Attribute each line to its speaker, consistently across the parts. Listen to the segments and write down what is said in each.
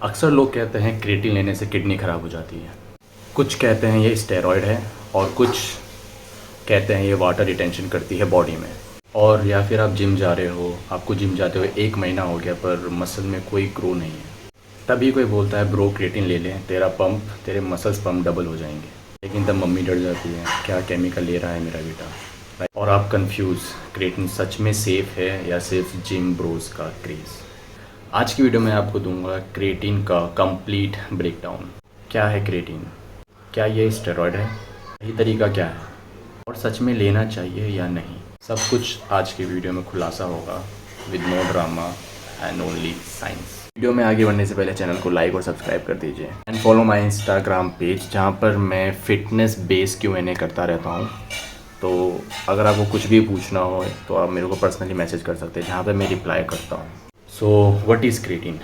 Speaker 1: अक्सर लोग कहते हैं क्रिएटिन लेने से किडनी ख़राब हो जाती है। कुछ कहते हैं ये स्टेरॉयड है और कुछ कहते हैं ये वाटर रिटेंशन करती है बॉडी में। और या फिर आप जिम जा रहे हो, आपको जिम जाते हुए 1 महीना हो गया पर मसल में कोई ग्रो नहीं है, तभी कोई बोलता है ब्रो क्रिएटिन ले लें, तेरे मसल्स पंप डबल हो जाएंगे। लेकिन तब मम्मी डर जाती है, क्या केमिकल ले रहा है मेरा बेटा। और आप कंफ्यूज, क्रिएटिन सच में सेफ़ है या सिर्फ जिम ब्रोज का क्रेज़। आज की वीडियो में आपको दूंगा क्रिएटिन का कंप्लीट ब्रेकडाउन। क्या है क्रिएटिन, क्या ये स्टेरॉयड है, सही तरीका क्या है और सच में लेना चाहिए या नहीं, सब कुछ आज की वीडियो में खुलासा होगा with no drama and only science. Video में आगे बढ़ने से पहले चैनल को लाइक और सब्सक्राइब कर दीजिए and follow my Instagram page, जहाँ पर मैं फिटनेस बेस्ड Q&A करता रहता हूँ। तो अगर आपको कुछ भी पूछना हो तो आप मेरे को पर्सनली मैसेज कर सकते हैं, जहाँ पर मैं रिप्लाई करता हूँ। So what is creatine?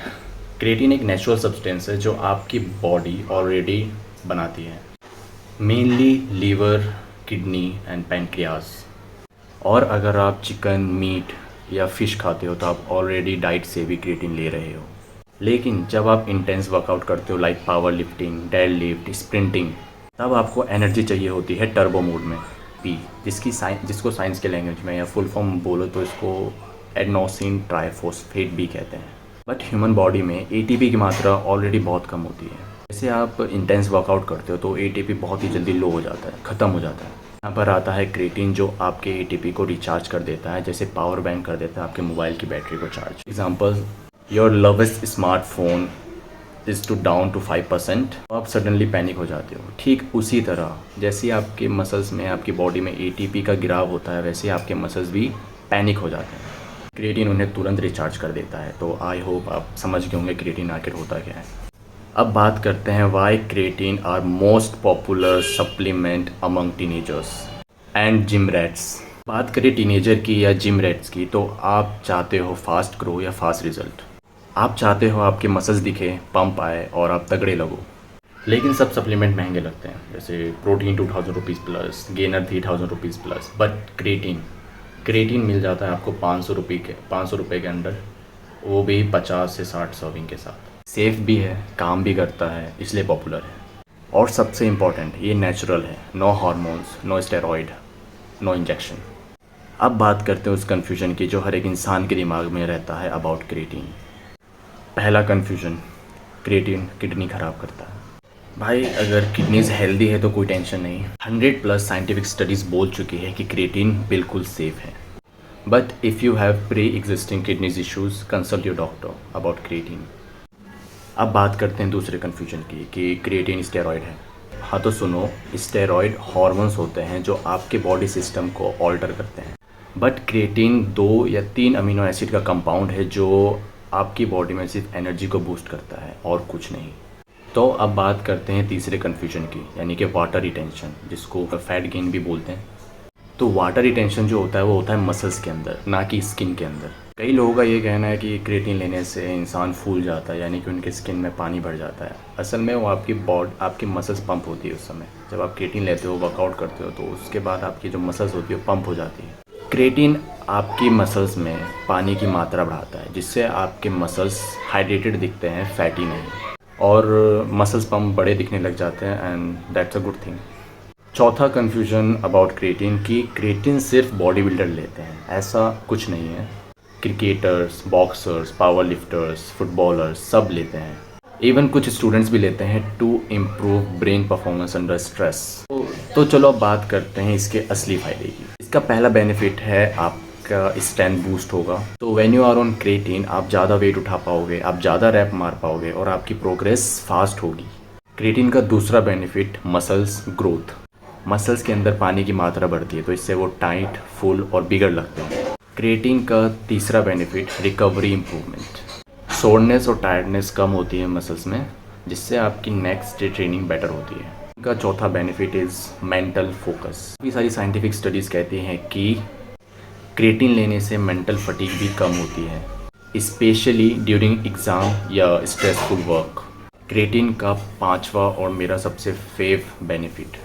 Speaker 1: Creatine एक नेचुरल सब्सटेंस है जो आपकी बॉडी ऑलरेडी बनाती है, mainly liver, kidney and pancreas. और अगर आप चिकन, मीट या फ़िश खाते हो तो आप ऑलरेडी डाइट से भी क्रिएटिन ले रहे हो। लेकिन जब आप इंटेंस वर्कआउट करते हो like power lifting, dead lift, sprinting, तब आपको एनर्जी चाहिए होती है टर्बो मोड में, पी, जिसको साइंस के लैंग्वेज में या फुल फॉर्म बोलो तो इसको एडेनोसिन ट्राइफॉस्फेट भी कहते हैं। बट ह्यूमन बॉडी में ATP की मात्रा ऑलरेडी बहुत कम होती है। जैसे आप इंटेंस वर्कआउट करते हो तो ATP बहुत ही जल्दी लो हो जाता है, ख़त्म हो जाता है। यहाँ पर आता है क्रिएटिन जो आपके ATP को रिचार्ज कर देता है, जैसे पावर बैंक कर देता है आपके मोबाइल की बैटरी को charge. Example, your lowest smartphone is to down to 5%, तो आप सडनली पैनिक हो जाते हो। ठीक उसी तरह जैसे आपके मसल्स में, आपकी बॉडी में ATP का गिराव होता है, वैसे आपके मसल्स भी पैनिक हो जाते हैं। क्रिएटिन उन्हें तुरंत रिचार्ज कर देता है। तो आई होप आप समझ गए होंगे क्रिएटिन आखिर होता क्या है। अब बात करते हैं why creatine are most popular supplement among teenagers and gym rats. बात करें टीनेजर की या जिम रैट्स की, तो आप चाहते हो फास्ट ग्रो या फास्ट रिजल्ट। आप चाहते हो आपके मसल्स दिखे, पंप आए और आप तगड़े लगो। लेकिन सब सप्लीमेंट महंगे लगते हैं, जैसे protein 2000 rupees plus, gainer 3000 rupees plus. But creatine मिल जाता है आपको 500 रुपये के अंदर, वो भी 50 से 60 सर्विंग के साथ। सेफ़ भी है, काम भी करता है, इसलिए पॉपुलर है। और सबसे इम्पॉर्टेंट, ये नेचुरल है, no hormones, no steroid, no injection. अब बात करते हैं उस कन्फ्यूजन की जो हर एक इंसान के दिमाग में रहता है अबाउट क्रिएटिन। पहला कन्फ्यूजन, क्रिएटिन किडनी ख़राब करता है। भाई, अगर किडनीज हेल्दी है तो कोई टेंशन नहीं। 100+ साइंटिफिक स्टडीज़ बोल चुकी है कि क्रिएटिन बिल्कुल सेफ़ है। But if you have pre existing kidneys issues, consult your doctor about creatine. अब बात करते हैं दूसरे कन्फ्यूजन की कि क्रिएटिन स्टेरॉयड है। हाँ तो सुनो, स्टेरॉयड हार्मोन्स होते हैं जो आपके बॉडी सिस्टम को ऑल्टर करते हैं। बट क्रिएटिन 2 या 3 अमीनो एसिड का कंपाउंड है जो आपकी बॉडी में सिर्फ एनर्जी को बूस्ट करता है और कुछ नहीं। तो अब बात करते हैं तीसरे कन्फ्यूजन की, यानी कि वाटर रिटेंशन, जिसको फैट गेन भी बोलते हैं। तो वाटर रिटेंशन जो होता है वो होता है मसल्स के अंदर, ना कि स्किन के अंदर। कई लोगों का ये कहना है कि क्रिएटिन लेने से इंसान फूल जाता है, यानी कि उनके स्किन में पानी भर जाता है। असल में वो आपकी मसल्स पंप होती है उस समय जब आप क्रिएटिन लेते हो, वर्कआउट करते हो, तो उसके बाद आपकी जो मसल्स होती है वो पंप हो जाती है। क्रिएटिन आपकी मसल्स में पानी की मात्रा बढ़ाता है, जिससे आपके मसल्स हाइड्रेटेड दिखते हैं, फैटी नहीं, और मसल्स पंप बड़े दिखने लग जाते हैं and that's a good thing. चौथा कन्फ्यूजन अबाउट क्रिएटिन कि क्रिएटिन सिर्फ बॉडी बिल्डर लेते हैं, ऐसा कुछ नहीं है। Cricketers, boxers, power lifters, footballers सब लेते हैं। इवन कुछ स्टूडेंट्स भी लेते हैं to improve brain performance under stress. तो चलो अब बात करते हैं इसके असली फ़ायदे की। इसका पहला बेनिफिट है आपका स्ट्रेंथ बूस्ट होगा। तो when you are on creatine आप ज़्यादा वेट उठा पाओगे, आप ज़्यादा रैप मार पाओगे और आपकी प्रोग्रेस फास्ट होगी। क्रिएटिन का दूसरा बेनिफिट, मसल्स ग्रोथ। मसल्स के अंदर पानी की मात्रा बढ़ती है तो इससे वो टाइट, फुल और बिगड़ लगते हैं। क्रिएटिन का तीसरा बेनिफिट, रिकवरी इम्प्रूवमेंट। सोरनेस और टायर्डनेस कम होती है मसल्स में, जिससे आपकी नेक्स्ट डे ट्रेनिंग बेटर होती है। इनका चौथा बेनिफिट इज़ मेंटल फोकस। ये सारी साइंटिफिक स्टडीज़ कहती हैं कि क्रिएटिन लेने से मेंटल फटीग भी कम होती है, स्पेशली ड्यूरिंग एग्ज़ाम या स्ट्रेसफुल वर्क। क्रिएटिन का पांचवा और मेरा सबसे fav benefit,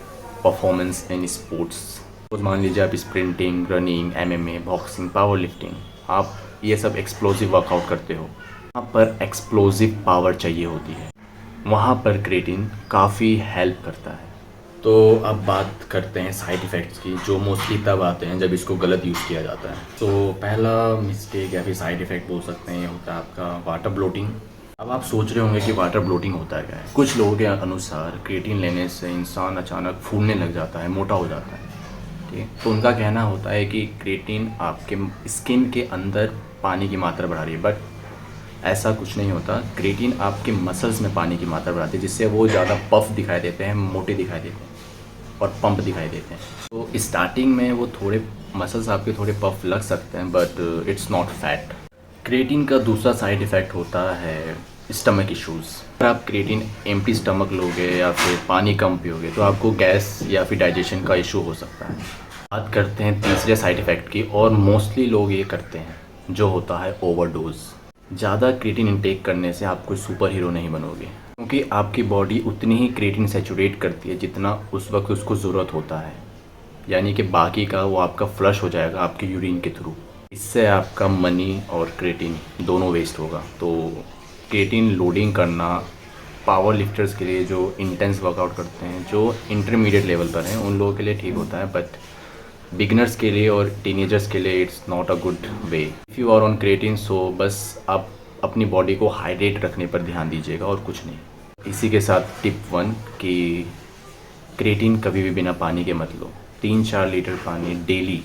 Speaker 1: performance in sports. तो मान लीजिए आप sprinting, running, MMA, boxing, power lifting, आप ये सब एक्सप्लोसिव वर्कआउट करते हो, वहाँ पर एक्सप्लोसिव पावर चाहिए होती है, वहाँ पर क्रेटिन काफ़ी हेल्प करता है। तो अब बात करते हैं साइड इफ़ेक्ट्स की, जो मोस्टली तब आते हैं जब इसको गलत यूज़ किया जाता है। तो पहला मिस्टेक या फिर साइड इफ़ेक्ट बोल सकते हैं, ये होता है आपका वाटर ब्लोटिंग। अब आप सोच रहे होंगे कि वाटर ब्लोटिंग होता है क्या है। कुछ लोगों के अनुसार क्रेटिन लेने से इंसान अचानक फूलने लग जाता है, मोटा हो जाता है। ठीक है, तो उनका कहना होता है कि क्रेटिन आपके स्किन के अंदर पानी की मात्रा बढ़ा रही है, बट ऐसा कुछ नहीं होता। क्रेटिन आपके मसल्स में पानी की मात्रा बढ़ाती है, जिससे वो ज़्यादा पफ दिखाई देते हैं, मोटे दिखाई देते हैं और पंप दिखाई देते हैं। तो स्टार्टिंग में वो थोड़े मसल्स आपके थोड़े पफ लग सकते हैं, but it's not fat. Creatine का दूसरा साइड इफ़ेक्ट होता है स्टमक इश्यूज़। अगर आप क्रेटिन एम्प्टी स्टमक लोगे या फिर पानी कम पियोगे तो आपको गैस या फिर डाइजेशन का इशू हो सकता है। बात करते हैं तीसरे साइड इफ़ेक्ट की, और मोस्टली लोग ये करते हैं, जो होता है ओवरडोज। ज़्यादा क्रेटिन इंटेक करने से आप कोई सुपर हीरो नहीं बनोगे, क्योंकि आपकी बॉडी उतनी ही क्रेटिन सैचुरेट करती है जितना उस वक्त उसको ज़रूरत होता है, यानी कि बाकी का वो आपका फ्लश हो जाएगा आपके यूरिन के थ्रू। इससे आपका मनी और क्रेटिन दोनों वेस्ट होगा। तो क्रेटिन लोडिंग करना पावर लिफ्टर्स के लिए, जो इंटेंस वर्कआउट करते हैं, जो इंटरमीडिएट लेवल पर हैं, उन लोगों के लिए ठीक होता है, बट बिगनर्स के लिए और टीनेजर्स के लिए it's not a good way. If you are on creatine, so बस आप अपनी बॉडी को हाइड्रेट रखने पर ध्यान दीजिएगा और कुछ नहीं। इसी के साथ टिप 1 कि क्रेटिन कभी भी बिना पानी के मत लो। 3-4 लीटर पानी डेली,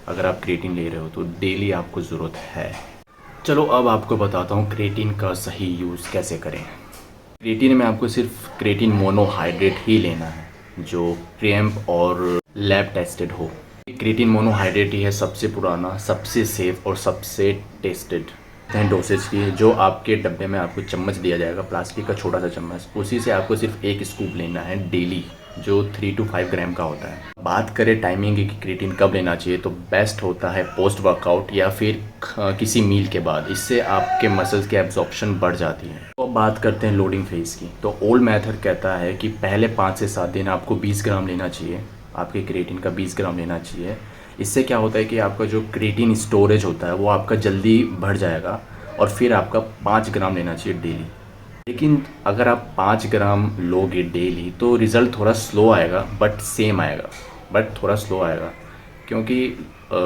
Speaker 1: अगर आप क्रेटिन ले रहे हो तो डेली आपको ज़रूरत है। चलो अब आपको बताता हूँ क्रेटिन का सही यूज़ कैसे करें। क्रेटिन में आपको सिर्फ क्रेटिन मोनोहाइड्रेट ही लेना है, जो क्रेम्प और लैब टेस्टेड हो। क्रेटिन मोनोहाइड्रेट ही है सबसे पुराना, सबसे सेफ और सबसे टेस्टेड डोसेज की, जो आपके डब्बे में आपको चम्मच दिया जाएगा, प्लास्टिक का छोटा सा चम्मच, उसी से आपको सिर्फ 1 स्कूप लेना है डेली, जो 3 to 5 ग्राम का होता है। बात करें टाइमिंग की क्रेटिन कब लेना चाहिए, तो बेस्ट होता है पोस्ट वर्कआउट या फिर किसी मील के बाद। इससे आपके मसल्स की एब्जॉर्प्शन बढ़ जाती है। तो बात करते हैं लोडिंग फेज की। तो ओल्ड मेथड कहता है कि पहले 5 से 7 दिन आपको 20 ग्राम लेना चाहिए, आपके क्रेटिन का 20 ग्राम लेना चाहिए। इससे क्या होता है कि आपका जो क्रेटिन स्टोरेज होता है वो आपका जल्दी बढ़ जाएगा, और फिर आपका 5 ग्राम लेना चाहिए डेली। लेकिन अगर आप 5 ग्राम लोगे डेली तो रिज़ल्ट थोड़ा स्लो आएगा, बट सेम आएगा, बट थोड़ा स्लो आएगा, क्योंकि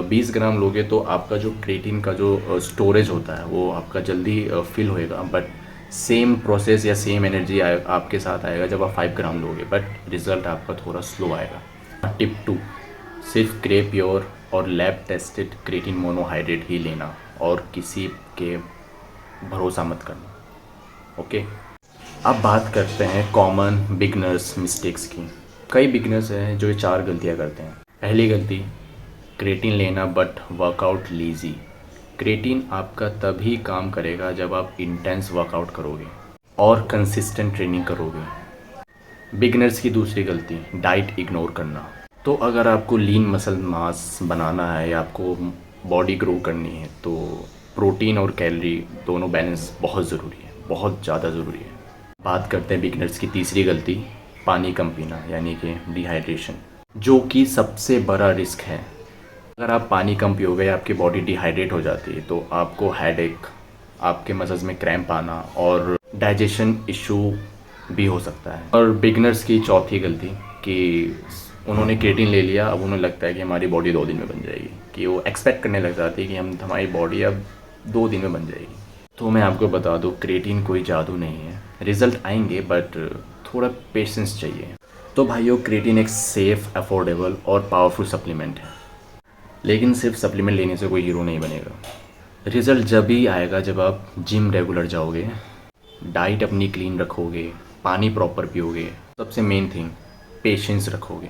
Speaker 1: 20 ग्राम लोगे तो आपका जो क्रेटिन का जो स्टोरेज होता है वो आपका जल्दी फिल होएगा, बट सेम प्रोसेस या सेम एनर्जी आपके साथ आएगा जब आप 5 ग्राम लोगे, बट रिज़ल्ट आपका थोड़ा स्लो आएगा। टिप 2, सिर्फ क्रे प्योर और लैब टेस्टेड क्रेटिन मोनोहाइड्रेट ही लेना, और किसी के भरोसा मत करना। ओके, अब बात करते हैं कॉमन बिगनर्स मिस्टेक्स की। कई बिगनर्स हैं जो ये 4 गलतियां करते हैं। पहली गलती, क्रेटिन लेना बट वर्कआउट लीजी। क्रेटिन आपका तभी काम करेगा जब आप इंटेंस वर्कआउट करोगे और कंसिस्टेंट ट्रेनिंग करोगे। बिगनर्स की दूसरी गलती, डाइट इग्नोर करना। तो अगर आपको लीन मसल मास बनाना है या आपको बॉडी ग्रो करनी है, तो प्रोटीन और कैलोरी दोनों बैलेंस बहुत ज़रूरी है, बहुत ज़्यादा ज़रूरी है। बात करते हैं बिगनर्स की तीसरी गलती, पानी कम पीना, यानी कि डिहाइड्रेशन, जो कि सबसे बड़ा रिस्क है। अगर आप पानी कम पियोगे, आपकी बॉडी डिहाइड्रेट हो जाती है, तो आपको हेडेक, आपके मसल्स में क्रैम्प आना और डाइजेशन इशू भी हो सकता है। और बिगनर्स की चौथी गलती कि उन्होंने क्रेटिन ले लिया, अब उन्हें लगता है कि हमारी बॉडी 2 दिन में बन जाएगी, कि वो एक्सपेक्ट करने लग जाती है कि हमारी बॉडी अब 2 दिन में बन जाएगी। तो मैं आपको बता दूं, क्रेटिन कोई जादू नहीं है, रिज़ल्ट आएंगे, बट थोड़ा पेशेंस चाहिए। तो भाइयों, क्रेटिन एक सेफ़, अफोर्डेबल और पावरफुल सप्लीमेंट है, लेकिन सिर्फ सप्लीमेंट लेने से कोई हीरो नहीं बनेगा। रिज़ल्ट जब ही आएगा जब आप जिम रेगुलर जाओगे, डाइट अपनी क्लीन रखोगे, पानी प्रॉपर पियोगे, सबसे मेन थिंग पेशेंस रखोगे।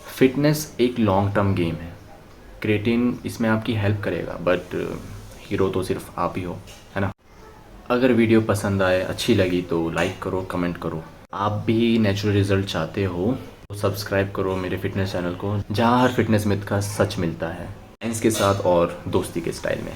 Speaker 1: फिटनेस एक लॉन्ग टर्म गेम है, क्रेटिन इसमें आपकी हेल्प करेगा, बट हीरो तो सिर्फ आप ही हो, है ना। अगर वीडियो पसंद आए, अच्छी लगी तो लाइक करो, कमेंट करो। आप भी नेचुरल रिजल्ट चाहते हो तो सब्सक्राइब करो मेरे फिटनेस चैनल को, जहाँ हर फिटनेस मिथ का सच मिलता है, साइंस के साथ और दोस्ती के स्टाइल में।